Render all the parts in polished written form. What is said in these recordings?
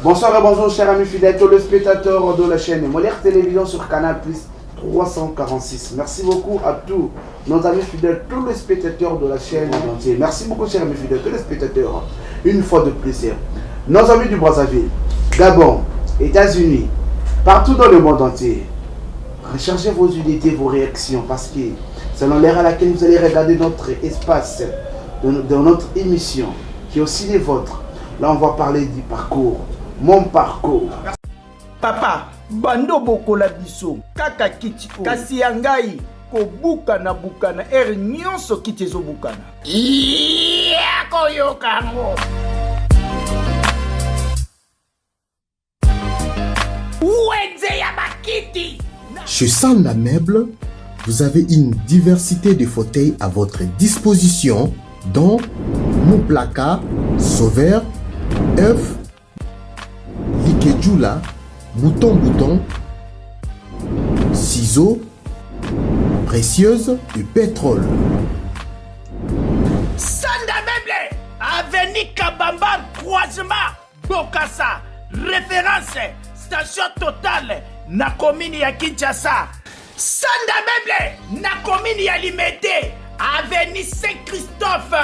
Bonsoir et bonjour chers amis fidèles, tous les spectateurs de la chaîne Molière Télévision sur Canal Plus 346. Merci beaucoup à tous nos amis fidèles, tous les spectateurs de la chaîne entière. Merci beaucoup chers amis fidèles, tous les spectateurs. Une fois de plus, nos amis du Brazzaville, Gabon, États-Unis, partout dans le monde entier. Recherchez vos unités, vos réactions, parce que selon l'heure à laquelle vous allez regarder notre espace, de notre émission, qui est aussi les vôtres, là on va parler du parcours, mon parcours. Papa, bando bokola biso, kaka kiti kasi yangai, ko bukana bukana, nyonso kiti zo bukana. Iya koyokango. Uenze ya bakiti. Chez Sanda Meuble, vous avez une diversité de fauteuils à votre disposition, dont mon placard, sauveur, œuf, likedjula, bouton, ciseaux, précieuse et pétrole. Sanda Meuble, Avenue Kabamba, croisement, Bokassa, référence, station totale, na commune ya Kinshasa. Sanda Meuble, na commune ya Limete, Avenue Saint-Christophe,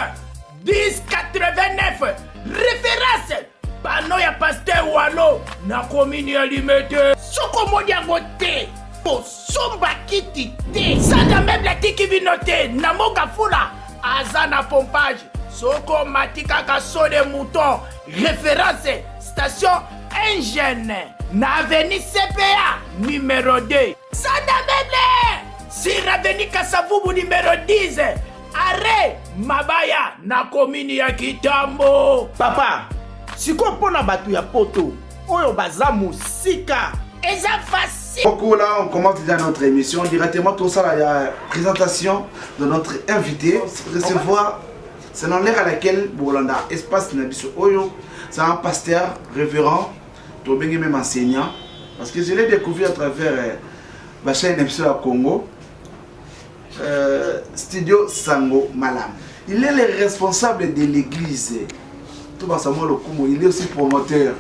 1089, référence, pano ya Pasteur Walo, na commune ya Limete. Soko moni yango te, somba kiti te. Sanda Meuble tiki binote, na moga fula, azana pompage. Soko matika kaso de mouton, référence, station Engine, na avenue CPA, numéro 2. Sanda Meuble, sur avenue Kasavubu, numéro 10. Arrêt, Mabaya, na commune ya Kitambo. Papa, siko pona batu ya poto, oyo baza musika. Eza facile. Beaucoup là, on commence déjà notre émission. Directement tout ça, il y a présentation de notre invité. Recevoir, c'est dans l'ère à laquelle Bolanda espace Nabiso Oyo, c'est un pasteur révérend, Tobengé même enseignant. Parce que je l'ai découvert à travers la chaîne Nabiso à Congo, Studio Sango Malam. Il est le responsable de l'église. Tout basamo le Congo, il est aussi promoteur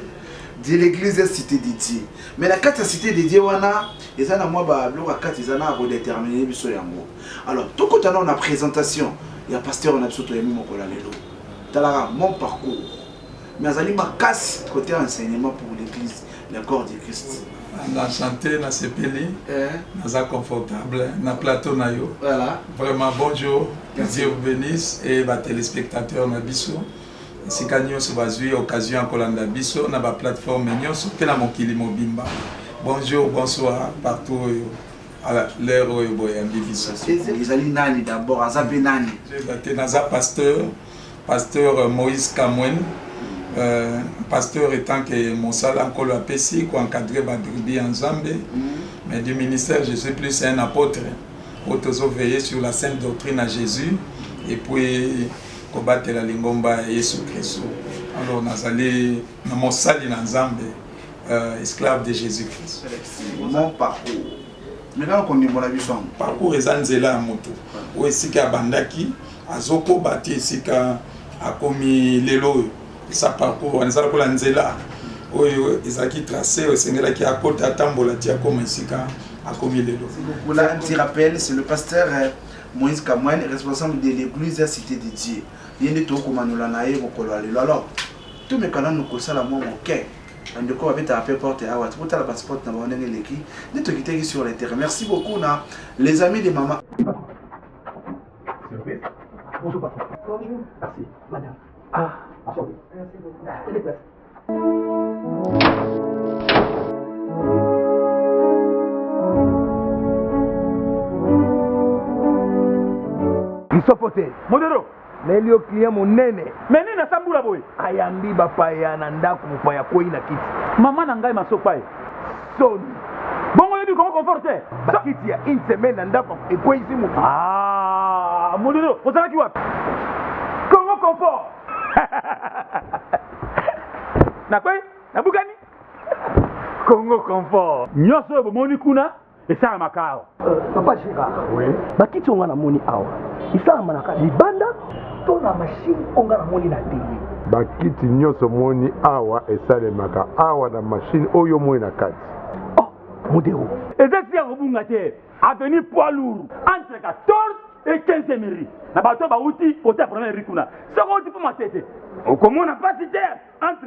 de l'église Cité Didier. Mais la carte Cité Didier wana, ils ont moi ba bloc à carte ils ont à redéterminer biso yango. Alors tout côté on a présentation, il y a pasteur on a biso to yemi mokola lelo. Talara mon parcours. Mais azali ma casse côté enseignement pour l'église, le corps du Christ. Enchanté, na sepeli, naza confortable, na plateau na yo. Voilà. Vraiment bonjour, que Dieu vous bénisse et les téléspectateurs na biso. Si kanyo se bazui occasion kolanda biso na ba plateforme nyonso pe na mokili mobimba. Bonjour, bonsoir partout à l'heure où boyambi biso. Ezali nani d'abord, azabe nani. Je naza pasteur Moïse Kamwen. Pasteur étant que mon salaire encore apesi pour encadrer Badribi en Zambie, mais du ministère je suis plus un apôtre pour veiller sur la sainte doctrine à Jésus et puis combattre la lingomba Yesu Christ. Alors nous allons dans mon salaire en Zambie, esclave de Jésus Christ. Mon parcours. Maintenant qu'on est mon avis parcours est Anzela moto. Ou esika bandaki azoko bati esika akomi lelo. Sa parcours, on est à la nzela. Ils ont tracé, ils ont côté à Tambola, Diakom, Sika, à Komilelo. Voilà un petit rappel, c'est le pasteur Moïse Kamwen, responsable de l'église Cité de Dieu. Il y a des gens qui ont alors, tous mes canaux nous connaissent la moi, ok. On de quoi avec un peu porte à Watt, pour la passeport, on a un éléki. Des gens qui sur les terrains. Merci beaucoup, les amis de maman. Bonjour, papa. Bonjour. Merci, madame. Ah. Merci beaucoup. Isopote. Modero. Melio client monene. Meni na sambula boy. Ayambi bapaya na ndako mupaya koi na kiti. Mama na ngai masopai. Son. Bongo yebi comment conforter. Bakiti ya une semaine na ndako ekoi simu. Ah, Modero, ozalaki wapi? Comment confort. Na kwai? Na bugani? Congo confort. Nyoso bomoni kuna esala makao. Papa Chira. Oui. Bakiti onga na moni awa. Isala manaka libanda to na machine onga na moni na télé. bakiti nyonso moni awa esalemaka awa na machine oyo moi na kati. Oh, modéro. Et c'est si on vous gâte, avenue poids lourd, entre 14 et 15 mairies. Na bato ba outil côté premier rikuna. Ça va outil pour ma tête. Au comment on a pas cité entre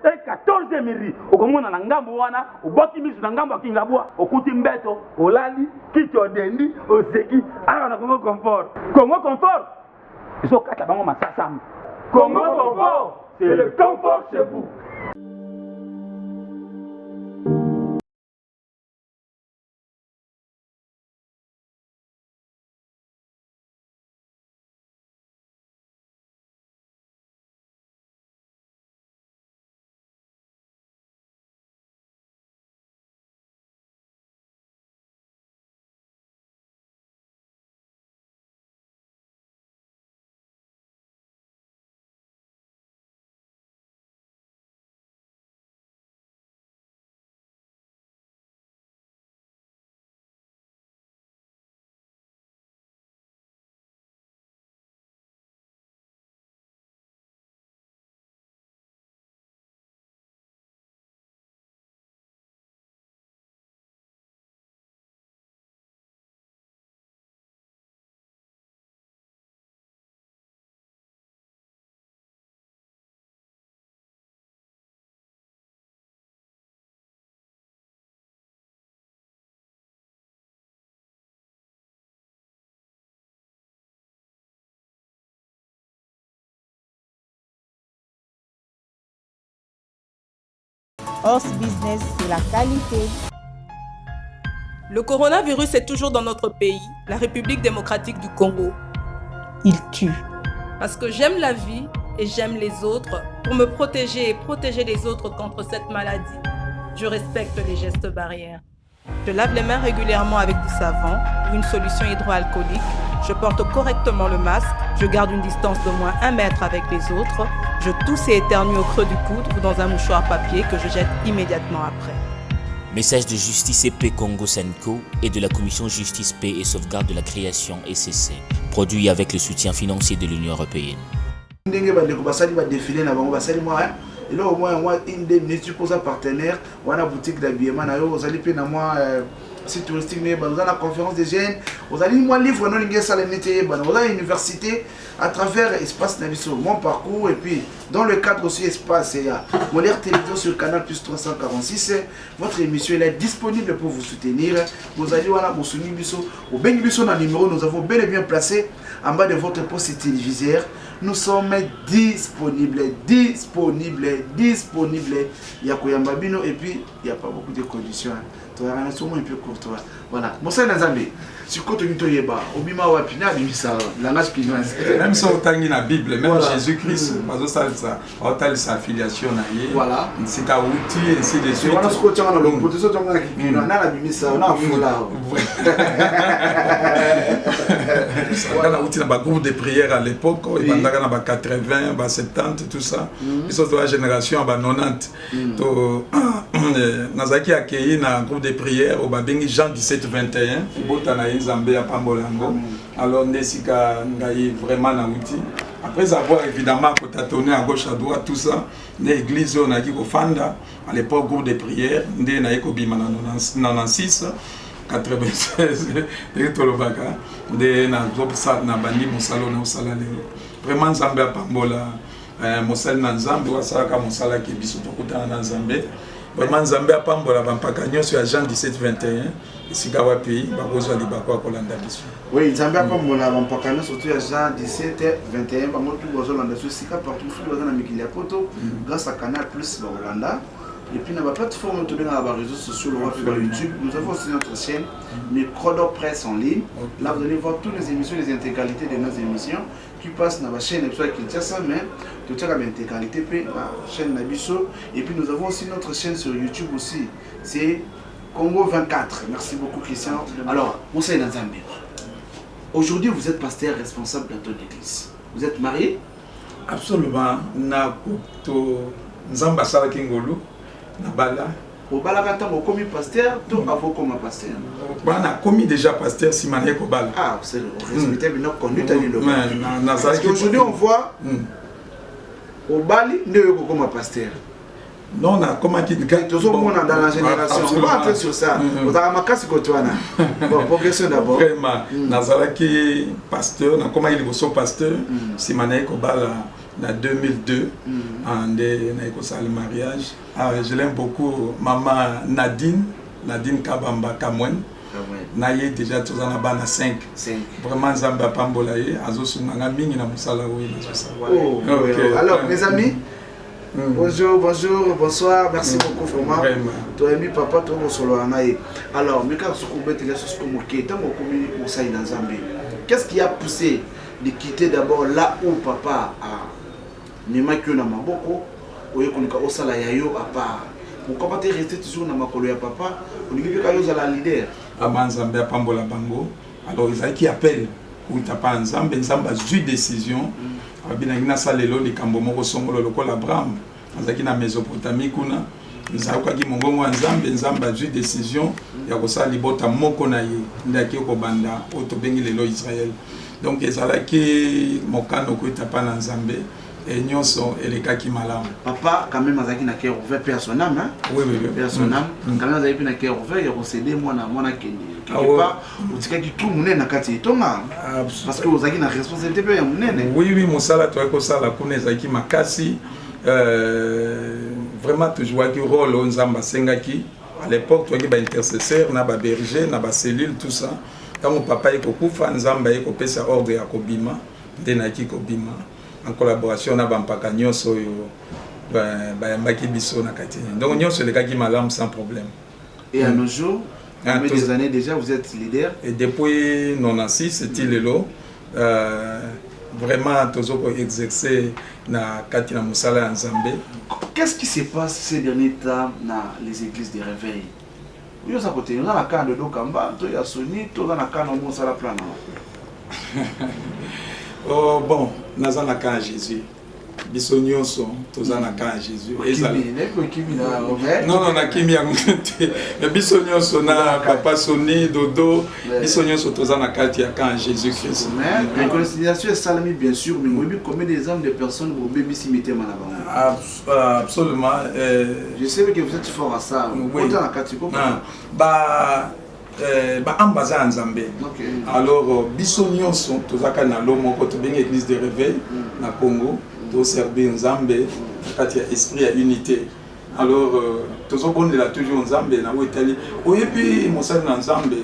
15 et 14 mairies. Au comment on a ngambo wana, au baki misu na ngambo kingabwa, au kuti mbeto, au lali, kiti odendi, au seki. Alors on a Congo confort. Congo confort. Ils sont quatre bango masasam. Congo confort, c'est le confort chez vous. Horse Business, c'est la qualité. Le coronavirus est toujours dans notre pays, la République démocratique du Congo. Il tue. Parce que j'aime la vie et j'aime les autres, pour me protéger et protéger les autres contre cette maladie, je respecte les gestes barrières. Je lave les mains régulièrement avec du savon ou une solution hydroalcoolique. Je porte correctement le masque. Je garde une distance d'au moins 1 mètre avec les autres. Je tousse et éternue au creux du coude ou dans un mouchoir papier que je jette immédiatement après. Message de Justice et Paix Congo Senko et de la Commission Justice, Paix et Sauvegarde de la Création ECC. Produit avec le soutien financier de l'Union Européenne. Et là, au moins, une des minutes pour un partenaire, ou une boutique d'habillement, vous allez payer moi site touristique, vous avez la conférence des jeunes, vous allez moi livre, vous avez l'université à travers Espace Naviso, mon parcours, et puis dans le cadre aussi Espace, il y a mon télévision sur Canal Plus 346. Votre émission est disponible pour vous soutenir. Vous allez voir mon soutenir au Bengibiso dans le numéro, nous avons bel et bien placé en bas de votre poste téléviseur. Nous sommes disponibles. Il y a Koyambabino et puis il n'y a pas beaucoup de conditions. Tu as un peu un peu courtois. Voilà. Monsieur Nazambe, si tu as Obima Wapina, langage pinoise. Même si on a la Bible, même Jésus-Christ, on a sa affiliation. Voilà. C'est un outil et ainsi de suite. On a ce côté, on a le poteau, on a la Bimisa, on a un foulard. On a outil dans un groupe de prière à l'époque, il y a 80, 70, tout ça. Ils sont de la génération 90. Nazaki a accueilli dans un groupe de prière au Babingi Jean 17-21. Alors, Nesika Ngaï vraiment na outil. Après avoir évidemment tâtonné à gauche à droite, tout ça, l'église on a dit au Fanda, à l'époque groupe de prière, on a dit 96, 96, vraiment Zambé à Pambola, Mosal Nanzambe, Wasaka Mosala qui biso tokuta Nanzambe. Vraiment Zambé à Pambola, Vampakanyo sur Jean 17-21. Sigawa pays, Bagozo Libako Kolanda Bisu. Oui, Zambia Pambola, Vampakanyo surtout à Jean 17-21. Bamotu Gozolanda Sika partout sur la Mikilia Poto, grâce à Canal Plus Holanda. Et puis dans la plateforme sur les réseaux sociaux, sur YouTube, nous avons aussi notre chaîne Microdo Presse en ligne. Là vous allez voir toutes les émissions, les intégralités de nos émissions qui passent dans la chaîne Kinshasa, mais tout ça l'intégralité puis la chaîne Nabiso. Et puis nous avons aussi notre chaîne sur YouTube aussi. C'est Congo 24. Merci beaucoup Christian. Alors, Moussa Nazambe. Aujourd'hui vous êtes pasteur responsable dans ton église. Vous êtes marié? Absolument. Nakuto Nzamba Sala Kingolu. Nabala. Au balakata, vous commis pasteur, tout avant comme pasteur. On a commis déjà pasteur si mané Kobala. Ah, c'est le respectable notre conduite à l'île. Parce qu'aujourd'hui on voit Au Bali, nous sommes comme pasteur. Non, on a comment qui toujours bon, dans la génération. On va entrer sur ça. On a ma casse côté bon, progression d'abord. Vraiment, Nazaraki pasteur, na comment il est pasteur, si mané ko bala en 2002 en le mariage. Je l'aime beaucoup, maman Nadine Kabamba Kamwen. Naye déjà tous en bana 5. Vraiment Zamba Pambolaye, azo sunanga mingi na musala oui na ça. Alors mes amis, bonjour, bonsoir, merci beaucoup vraiment. Tu as mis papa tout solo anaye. Alors, mais quand on bête les choses comme qui tant commis au sein dans Zambie. Qu'est-ce qui a poussé de quitter d'abord là où papa a nema que na maboko ou ekonika osala yayo à part. Pourquoi pas rester toujours na makolo ya papa? On dit que kayo za la leader. Avant Zambie à Pambola Bango. Alors ils a qui appelle où tu pas en Zambie, Zambie a eu décision. Abinagina salelo likambo moko songolo lokola Abraham azaki na Mésopotamie kuna nzakaki mongongo nzambe nzamba a eu décision ya kosala libota moko na ye ndaki ko banda otobengi lelo Israël. Donc ezalaki mokano ko etapa na Nzambe et nyonso elekaki malamu. Papa quand même azaki na cœur ouvert personnel hein. Oui. Personnel. Quand même azaki na cœur ouvert ya concéder mwana kendi. Quelque part utikaki tout munene na kati etonga. Parce que ozaki na responsabilité pe ya munene. Oui, mosala to ko sala kuna ezaki makasi. Vraiment toujours un rôle au Nzamba Sengaki. À l'époque, tu as intercesseur, na ba berger, na ba cellule, tout ça. Quand mon papa est kokufa, Nzamba est kopé sa ordre à Kobima, denaki Kobima. En collaboration na bampaka nyonso yo ba maki biso na kati. Donc nyonso le kaki malam sans problème. Et à nos jours, combien des années déjà vous êtes leader? Et depuis 96, c'était lelo. Vraiment toujours exercer na kati na musala en Zambie. Qu'est-ce qui se passe ces derniers temps dans les églises de réveil? Yo ça côté on a la canne de Dokamba, to ya Soni, to na canne au musala plan. Oh bon, naza na canne Jésus. Biso nyonso toza na canne Jésus. Non, na kimi ya ngute. Mais biso nyonso na papa Soni Dodo, biso nyonso toza na kati ya canne Jésus Christ. Mais réconciliation est salami bien sûr, mais moi combien des hommes de personnes vont baby simiter malaba. Absolument. Je sais que vous êtes fort à ça. Autant la kati ko. Ambaza Nzambe. Alors biso nyonso tozaka na lomo ko to benga église de réveil na Congo. De servir Nzambe, quand il y a esprit à unité. Alors, tous on est là toujours Nzambe, na où Italie. Et puis, mon salut Nzambe,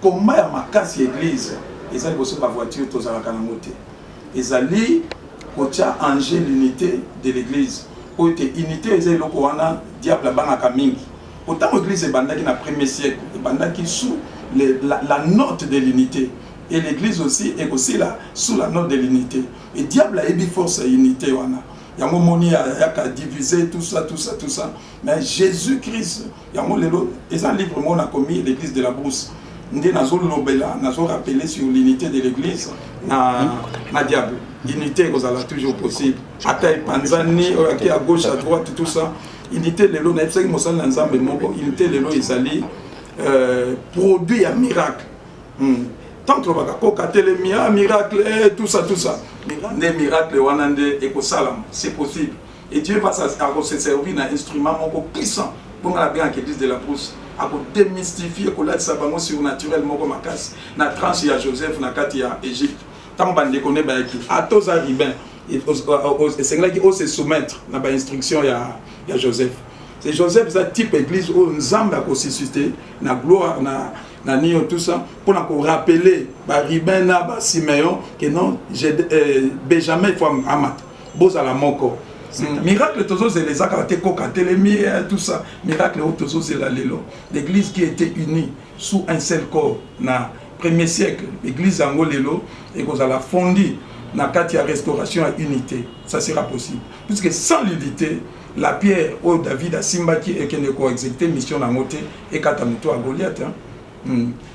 comment ya makasi église, ils allaient bosser ma voiture, tous à la canamote. Ils allaient kocha anger l'unité de l'église. Où était unité, ils allaient lokoana diable la bana kamingi. Autant l'église est bandaki na premier siècle, et bandaki sous la note de l'unité. Et l'église aussi est aussi là, sous la note de l'unité. Et diable a eu force à l'unité. Il y a un moment où il y a divisé tout ça. Mais Jésus-Christ, il y a un livre où on a commis l'église de la brousse. Nous avons rappelé sur l'unité de l'église, na diable. L'unité est toujours possible. À Panzani, à gauche, à droite, tout ça. L'unité, l'unité, produit un miracle. Tant que le miracle, tout ça. Des miracles, c'est possible. Et Dieu va se servir d'un instrument puissant pour la bien l'église de la brousse. À démystifier que ça va surnaturel, na tranche ya Joseph, na kati ya Égypte. Tant que vous connaissez, à tous arrivés, c'est là qu'il faut se soumettre à l'instruction de Joseph. C'est Joseph, c'est un type d'église où Nzambe a suscité la gloire, na niyo tout ça pour nous rappeler Ruben Siméon que non Benjamin il faut amat boza la moko miracle toujours c'est les akate koka telemi tout ça miracle toujours c'est la lelo l'église qui était unie sous un seul corps na premier siècle l'église angolelo et qu'on a la fondée na kati ya restauration à unité ça sera possible puisque sans l'unité la pierre où David a simbaki et qui ne ko exécuter mission na moté et katamuto à Goliath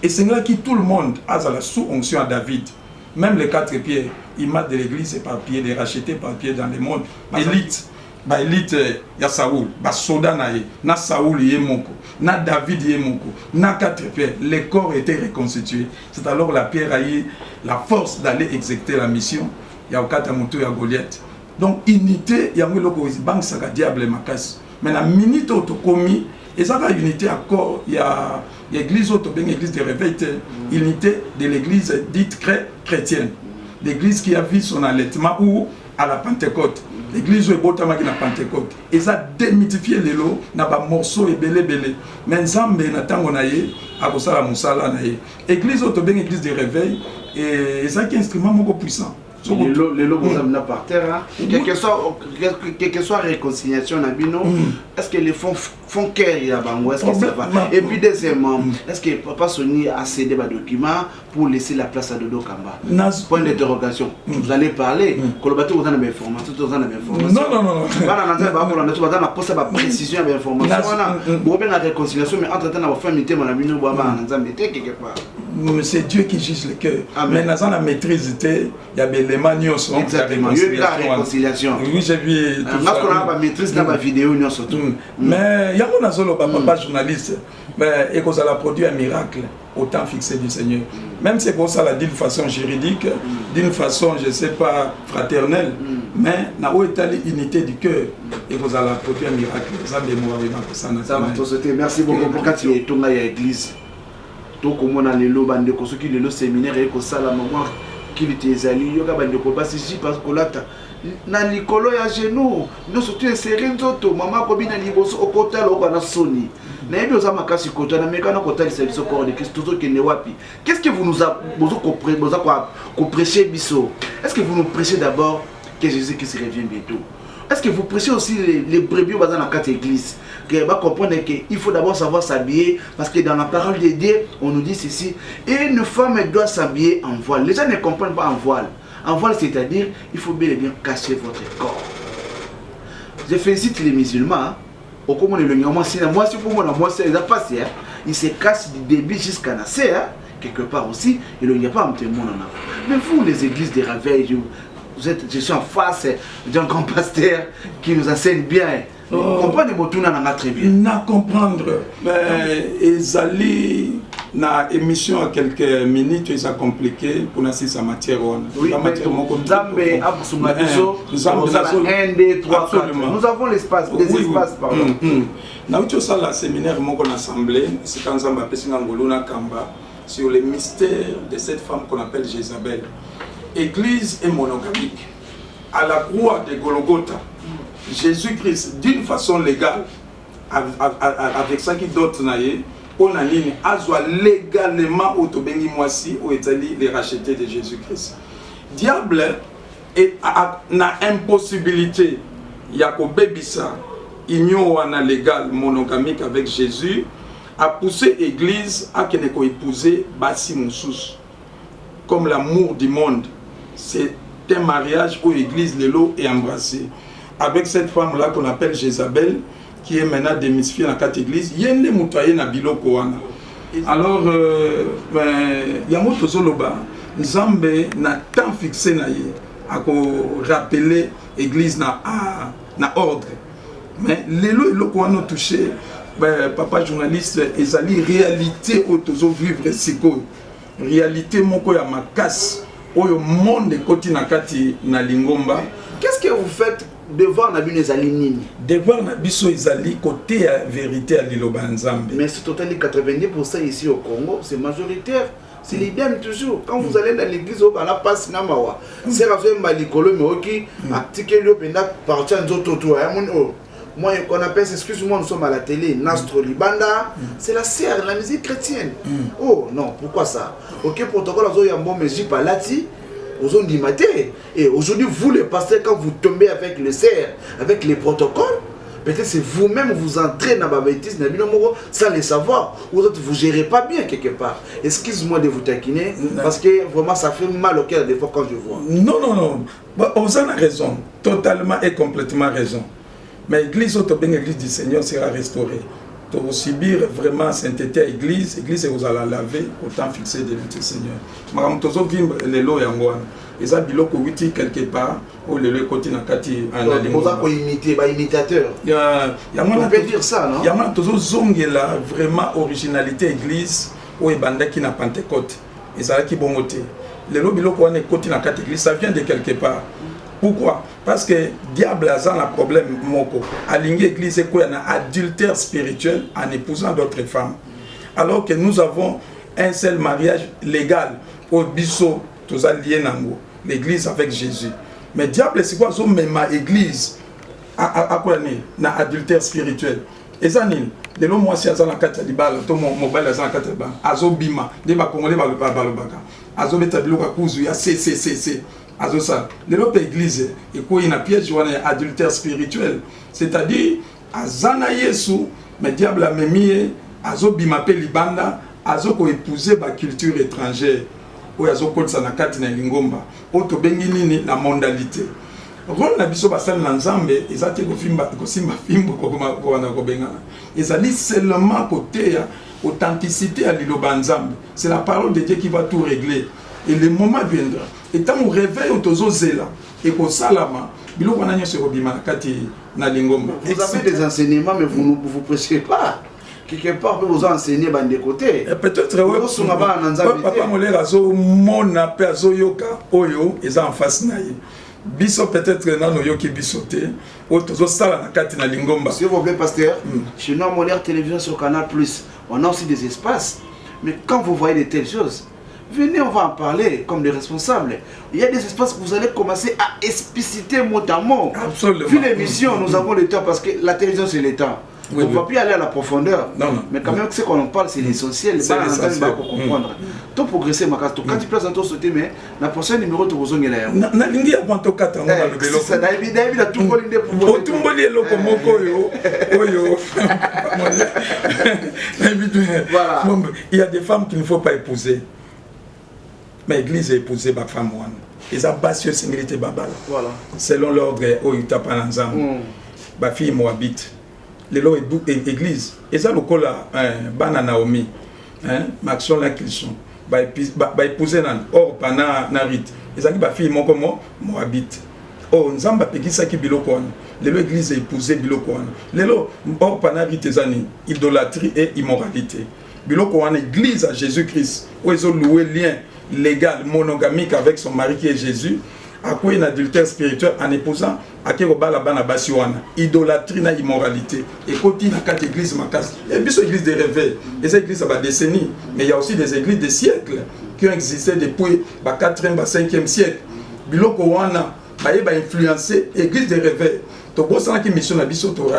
Et c'est là que tout le monde a la sous-onction à David. Même les 4 pierres, ils matent de l'église éparpillés, des rachetés éparpillés dans le monde. Élite, il y a Saoul, Soda na Saoul yemoko, na David yemoko, na 4 pierres. Les corps étaient reconstitués. C'est alors la pierre a eu la force d'aller exécuter la mission. Il y a 4 moutons à Goliath. Donc unité yango loko banque saka diable makasi. Mais la minute auto commis et ça la unité encore il y a l'église auto bien église de réveil unité de l'église dite chrétienne. L'église qui a vu son allaitement ou à la Pentecôte. L'église est botama qui na Pentecôte. Et ça démythifier les lots na ba morceau et belé. Mais nzambe na tango na ye akosala musala na ye. Église auto bien église de réveil et ça qui instrument moko puissant. Les lots vous par terre, quelle que soit la réconciliation, est-ce que les fonds cœur il y a est-ce que ça va? Et puis deuxièmement, est-ce que Papa Sony a cédé des documents pour laisser la place à Dodo Kamba? Point d'interrogation. Vous allez parler. Colobato vous en avez information, tout en avez information. Non. Vous avez posé ma précision avec information. Vous avez la réconciliation, mais entre temps, on va faire une on a mis nos quelque part. C'est Dieu qui juge le cœur. Mais dans la maîtrise, il y a des éléments qui exactement. Il y a la réconciliation. Oui, j'ai vu tout ça. On a la maîtrise dans la vidéo, surtout. Mais il y a un papa journaliste, mais il a produit un miracle au temps fixé du Seigneur. Même si c'est ça d'une façon juridique, d'une façon, je ne sais pas, fraternelle, mais il y a une unité du cœur et vous allez produire un miracle. Ça va, merci beaucoup pour quand tu es tombé à l'église. Tout comme on a les lots, bande de ceux qui le séminaire et que ça la maman qui était allé, yoga bande de combat si parce que là na likolo ya genou, nous surtout inséré nzoto maman ko bina liboso au côté là on a soni. Na yebi oza makasi kota na mekana kota li service corps de Christ tout que ne wapi. Qu'est-ce que vous nous a prêcher biso? Est-ce que vous nous prêchez d'abord que Jésus-Christ revient bientôt? Est-ce que vous prêchez aussi les brebis dans la quatre églises? Que va comprendre qu'il faut d'abord savoir s'habiller parce que dans la parole de Dieu, on nous dit ceci. Et une femme doit s'habiller en voile. Les gens ne comprennent pas en voile. En voile, c'est-à-dire il faut bien et bien cacher votre corps. Je félicite les musulmans. Au comment le moi si pour moi c'est ça passe. Il se cache du début jusqu'à Nasser. Quelque part aussi, il n'y a pas un témoin en avant. Mais vous, les églises de réveil, je suis en face d'un grand pasteur qui nous enseigne bien. Comprenez très bien. Na comprendre. Mais Ezali na émission à quelques minutes, ça compliqué pour nous sa matière. Oui, nous avons l'espace, des espaces, pardon. Na ucho ça la séminaire mon assemblée, c'est quand Zamba pesinga ngoluna kamba sur les mystères de cette femme qu'on appelle Jézabel. Église est monogamique. À la croix de Golgotha, Jésus-Christ, d'une façon légale, avec ça qui d'autres naïe, on a ligne, a légalement autobéni moisi au Italie les rachetés de Jésus-Christ. Diable n'a impossibilité, Yako Bébissa, igno ana légal monogamique avec Jésus, a poussé l'église à qu'elle ait épousé Bassi Moussous. Comme l'amour du monde, c'est un mariage où l'église Lélo est embrassée. Avec cette femme-là qu'on appelle Jézabel, qui est maintenant démystifiée dans quatre églises, il y a une moutaille na biloko wana. Alors, il y a un autre zoloba, Nzambe n'a tant fixé na ye, à rappeler l'église na ordre. Mais Lélo et Loko wana touché, papa journaliste, ils allaient réalité au tozo vivre siko. Réalité moko ya makasi, au monde koti na kati na lingomba. Qu'est-ce que vous faites devoir na bino ezali nini? Devoir na biso ezali côté ya vérité à liloba nzambe. Mais c'est totalement 90% ici au Congo, c'est majoritaire. C'est l'idée toujours. Quand vous allez dans l'église, on a pas si namawa. C'est la zone malikolo mais ok, article le penda partir en autre tour. Moi, qu'on appelle, excuse-moi, nous sommes à la télé, Nastro Libanda, c'est la serre, la musique chrétienne. Oh non, pourquoi ça? Ok, protocole, vous avez un bon musique par lati, vous avez dit maté. Et aujourd'hui, vous, les pasteurs, quand vous tombez avec le serre, avec les protocoles, peut-être c'est vous-même vous entrez dans la bêtise, sans le savoir. Vous autres, vous ne gérez pas bien quelque part. Excuse-moi de vous taquiner, parce que vraiment, ça fait mal au cœur des fois quand je vois. Non. Vous avez raison, totalement et complètement raison. Mais l'église l'église du Seigneur sera restaurée. Pour subir vraiment sainteté à l'église, l'église vous allez la laver au temps fixé de notre Seigneur. Madame Tozo vimbe les lois yangoan. Et ça biloko witi quelque part où les lois continuent à kati en la ligne. Vous avez imité, imitateur. On peut dire ça, non? Yamana Tozo zongela vraiment originalité église où ebanda qui na Pentecôte. Et ça qui bongoté. Les lois biloko wane continue à kati église, ça vient de quelque part. Pourquoi? Parce que diable a un problème moko. À l'église, il y a un adultère spirituel en épousant d'autres femmes. Alors que nous avons un seul mariage légal au biso, tous liés nango, l'église avec Jésus. Mais diable, c'est quoi? Même église à quoi na adultère spirituel. Et ça n'est de l'homme moi si azana kata libala to mobile azana kata ba azo bima de ba congolais ba balobaka azo betabilo ka kuzu ya c azo ça de l'autre église et quoi il a piège ou un adultère spirituel, c'est-à-dire azana yesu mais diable a memie azo bima pe libanda azo ko épouser ba culture étrangère ou azo ko sana kati na lingomba o to bengi nini la mondalité. Rôle na biso basali na nzambe ezati ko simba fimbo ko na ko bengana ezali seulement côté ya authenticité à liloba nzambe. C'est la parole de Dieu qui va tout régler et le moment viendra et tant on réveille autozo zela et ko salama biloko na nyoso ko bima kati na lingomba. Vous avez des enseignements mais vous ne vous prêchez pas. Quelque part vous enseignez ban de côté. Peut-être papa molera zo mona pe azo yoka oyo eza en face na ye. Biso peut-être nano yoki bisoté otozo sala na kati na lingomba. S'il vous plaît pasteur, chez nous à Molière Télévision sur Canal+, on a aussi des espaces. Mais quand vous voyez de telles choses, venez, on va en parler comme des responsables. Il y a des espaces où vous allez commencer à expliciter mot à mot. Absolument. Vu l'émission, nous avons le temps parce que la télévision c'est le temps. Oui, on ne va plus aller à la profondeur. Non. Mais quand même, ce qu'on en parle, c'est l'essentiel. C'est l'essentiel pour comprendre. Tout progresser, ma carte. Quand tu places un tour sauté, mais la prochaine numéro, tu vas zonguer là. Na lingi ya kwanto kata ngo ba lobelo. Ça David a tout volé des pouvoirs. O tumboli eloko moko yo. Oyo. Voilà. Il y a des femmes qu'il ne faut pas épouser. Mais l'église est épousée par femme one. Ils ont bassé singilité babala. Voilà. Selon l'ordre au Utapananzam. Ba fille moabite. Les lois église et ça le cola bana Naomi Maxon là qu'ils sont ba épouser nan or pana narit ezaki ba fille moko mo habite oh nzamba pekisa ki biloko wana lelo église épouser biloko wana lelo or pana narit ezani idolâtrie et immoralité biloko wana église à Jésus-Christ où ils ont loué lien légal monogamique avec son mari qui est Jésus à quoi un adultère spirituel en épousant à qui robala bana basiwana idolâtrie na immoralité et côté na quatre églises makas et puis église de réveil et ces églises à décennies mais il y a aussi des églises de siècles qui ont existé depuis 4e 5e siècle biloko wana ba influencer église de réveil to bosana ki mission na biso to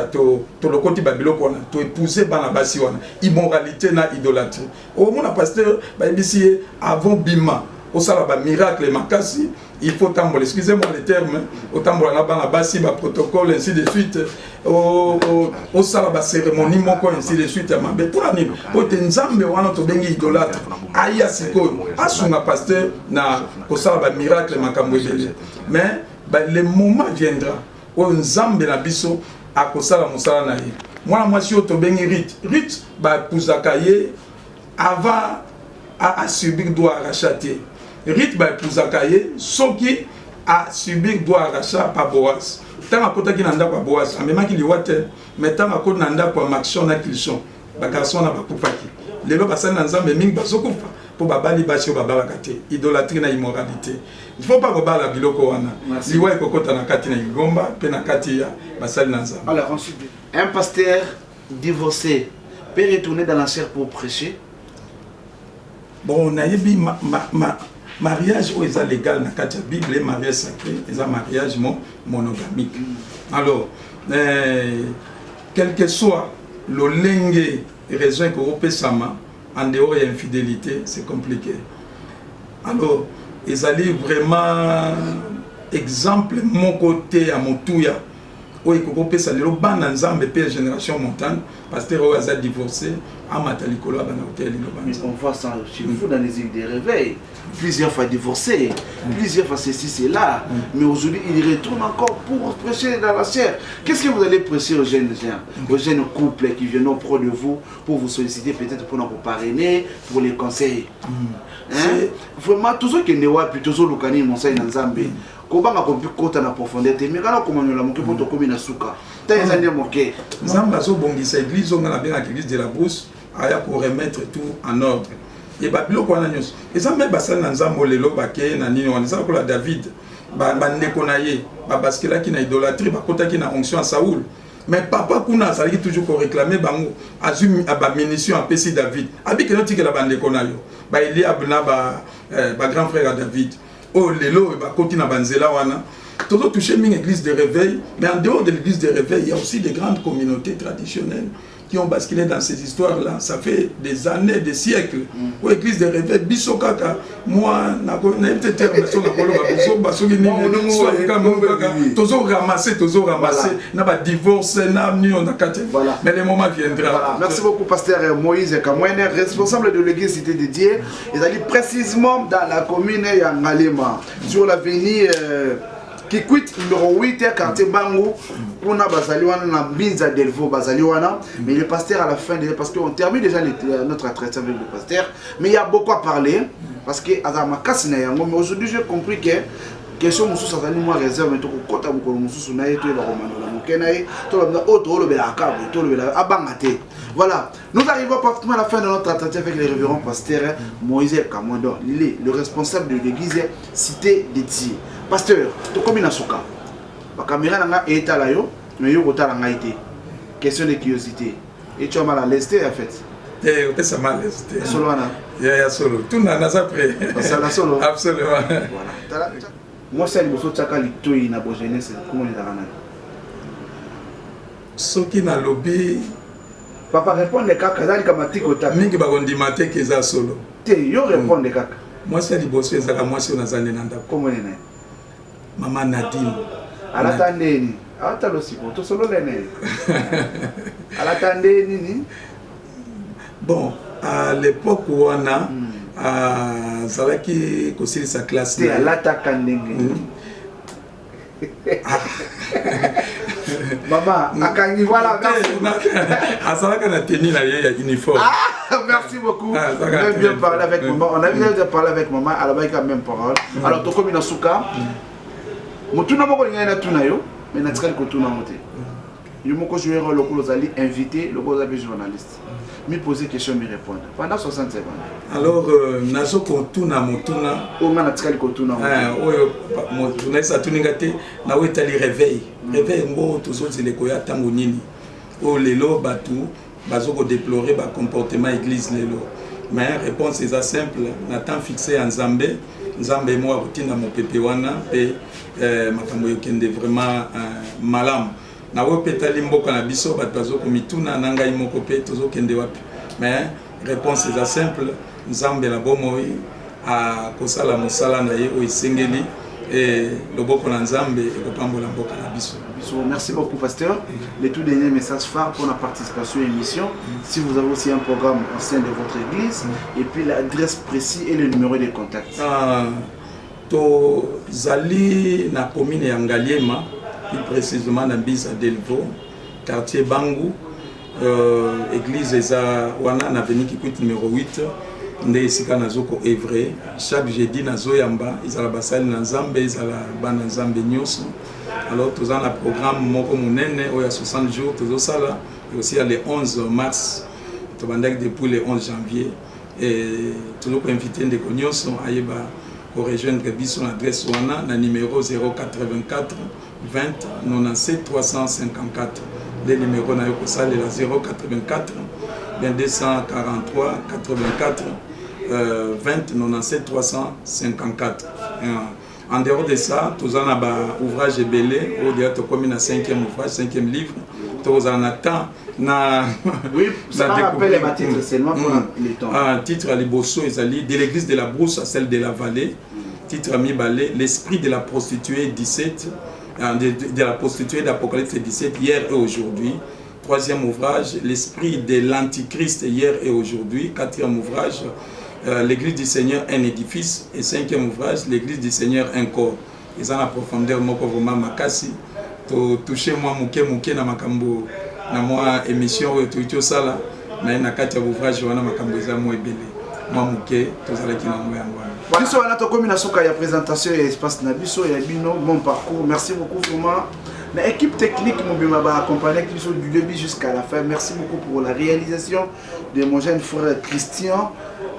le côté ba biloko wana to épouser bana basiwana immoralité na idolâtrie au mon pasteur ba bisi avant bima au salaba miracle makasi il faut tambour, excusez-moi les termes, au tambour là bas basi ba protocole ainsi de suite au salaba cérémonie moko ainsi de suite mais pour ani pour nzambe wana to bengi idolâtre aya siko asunga pasteur na au salaba miracle makambo belé mais le moment viendra où nzambe na biso akosala musala na ye moi si to bengi rite ba pouzakaye avant à subir doit racheter Rite ba pouzakaye soki a subir doit rachat par Boaz. Tant à côté qui n'anda pas Boaz, a même qui liwate, mais tant à côté n'anda pas Maxon na kilson, ba garçon na ba kupaki. Les lois passent dans nzambe ming ba sokufa pour babali basio babalakate, idolâtrie na immoralité. Il faut pas goba la biloko wana. Liwa ekokota na kati na igomba, pe na kati ya basali na nzambe. Alors ensuite, un pasteur divorcé peut retourner dans la chair pour prêcher. Bon, on a yebi mariage où est légal dans la Bible, les mariages sacrés, les mariages monogamiques. Alors, quel que soit le lingue raison que vous sama en dehors de l'infidélité, c'est compliqué. Alors, ils allaient vraiment exemple mon côté à mon touya où il faut que ça le ban ensemble et génération montante parce que vous avez divorcé à Matalikolo à Banautel. Mais on voit ça chez vous dans les îles des réveils. Plusieurs fois divorcé, plusieurs fois ceci, c'est là. Mais aujourd'hui, il retourne encore pour prêcher dans la chair. Qu'est-ce que vous allez prêcher aux jeunes gens, aux jeunes couples qui viennent auprès de vous pour vous solliciter, peut-être pour nous parrainer, pour les conseils. Vraiment, tout ce qui est né, tout ce qui est conseil dans Zambie. Kobanga kompi kota na profondeur mais kana komanyola moke poto komi na suka ta ezande moke nzamba zo bongisa église on a bien l'église de la brousse aya pour remettre tout en ordre et ba biloko wana nyos ezambe basala na nzambo lelo bake na nini wana ça ko la David bandeko na ye babaskelaki na idolâtrie bakotaki na onction à Saoul. Mais papa kuna azalaki toujours ko réclamer bango azui ba munition apesi David abiki no tikela bandeko na yo ba Eliab na ba grand frère à David oh lelo ba koti na banzela wana toujours touché une église de réveil, mais en dehors de l'église de réveil il y a aussi des grandes communautés traditionnelles qui ont basculé dans ces histoires-là. Ça fait des années, des siècles. Ou église de réveil, bisokaka, moi, n'a peut-être toujours ramasser, n'a pas divorce, n'a ni on a quatre. Mais le moment viendra. Merci beaucoup, pasteur Moïse Kamwene, responsable de l'église Cité dédiée. Il a dit précisément dans la commune Yangalema, sur l'avenue qui quitte numéro 8 quartier Bango pour na bazaliwana na Binza Delvo bazaliwana, mais le pasteur à la fin parce qu'on termine déjà notre entretien avec le pasteur, mais il y a beaucoup à parler parce que azama kasina yango, mais aujourd'hui j'ai compris que question mususu azali moi réserve mais to kota mukolo mususu na yeto ba romano la mukenaye to la autre le bela kabu to le bela abangate. Voilà, nous arrivons pratiquement à la fin de notre entretien avec le révérend pasteur Moïse Kamwendo, le responsable de l'église Cité dédiée. Pasteur, tu combien na soka? La caméra n'a pas été là, mais yo kota n'a été. Question de curiosité. Et tu as mal à l'aise en fait. Eh, ça mal à l'aise. Solo ana. Ya solo. Tout n'a pas après. Ça la solo. Absolument. Voilà. Moi c'est le bosso tchaka litoi na bo jeunesse comment on est dans ce qui n'a lobby. Papa répond les kaka zali kama tikota. Mingi ba kondimate ke za solo. Te yo répond les kaka. Moi c'est le bosso ezaka moi si on a zane nanda. Comment on est? Maman Nadine. Alatandeni. Atalo sipo to solo lene. Alatandeni ni. Bon, à l'époque où on a Zalaki Kosili sa classe. C'est à l'atakandenge. Maman, akangi voilà. Azalaka na tenue na uniforme. Merci beaucoup. On a bien parlé avec maman. On a bien parlé avec maman. Elle a pas même parole. Alors to comme Inasuka. Motuna moko ngana tuna yo, mais natikali ko tuna moté. Yo moko jouer le rôle ozali invité, le rôle de journaliste. Me poser question, me répondre. Pendant 60 secondes. Alors nazo ko tuna motuna, o mana natikali ko tuna moté. Oyo mo journaliste atuningate na wetali réveil. Réveil ngo tozozi le koya tango nini. O lelo batu bazoko déplorer ba comportement église lelo. Mais réponse est simple, n'attend fixé en Zambé. Nzambe moi routine mon pépé wana et makambo yokende vraiment malam na wo petali mboka na biso bat bazo komituna nanga imoko pe tozo kende wapi mais réponse est simple Nzambe la bomoi a kosala mosala na ye o isengeli et loboko na Nzambe e kopambola mboka na biso. Merci beaucoup pasteur. Le tout dernier message phare pour la participation à l'émission. Si vous avez aussi un programme au sein de votre église et puis l'adresse précise et le numéro de contact. To zali na commune ya Ngaliema, plus précisément na Binza Delvo, quartier Bangu, église eza wana na avenue Kikwit numéro 8. Nde esika nazoko evre chaque jeudi nazoyamba izala basali na Nzambe izala bana Nzambe nyonso. Alors tous en la programme moko munene oya 60 jours tous sala et aussi le 11 mars to bandek depuis le 11 janvier et toujours invité de nyonso ayeba ko rejoindre biso adresse wana na numéro 084 20 97 354 le numéro na yoko sala la 084 243 84 20 97 354. En dehors de ça, tous en a ouvrage belé, au diable comme une 5e ouvrage, 5e livre, tous en attend na. Oui, ça rappelle les titres seulement pour les temps. Un titre à l'Ibosso et Zali, de l'église de la Brousse à celle de la vallée. Titre à mi-balé, l'esprit de la prostituée 17, de la prostituée d'Apocalypse 17 hier et aujourd'hui. 3e ouvrage, l'esprit de l'antichrist hier et aujourd'hui. 4e ouvrage, l'église du Seigneur un édifice. Et 5e ouvrage, l'église du Seigneur un corps. Ils ont la profondeur moko vraiment makasi. To toucher moi mouké na makambo na moi émission to sala mais na kati ya ouvrage wana makambo za mo ebele. Moi mouké to sala ki na mo yango. Biso wana to komi na soka ya présentation et espace na biso ya bino mon parcours. Merci beaucoup vraiment. L'équipe technique m'a accompagné du début jusqu'à la fin. Merci beaucoup pour la réalisation de mon jeune frère Christian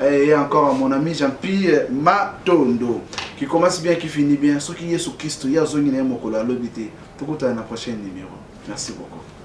et encore à mon ami Jean-Pierre Matondo. qui commence bien, qui finit bien. Ce qui est sous Christ, il y a zone qui est mokolo à l'obité. Tout le temps, dans la prochaine numéro. Merci beaucoup.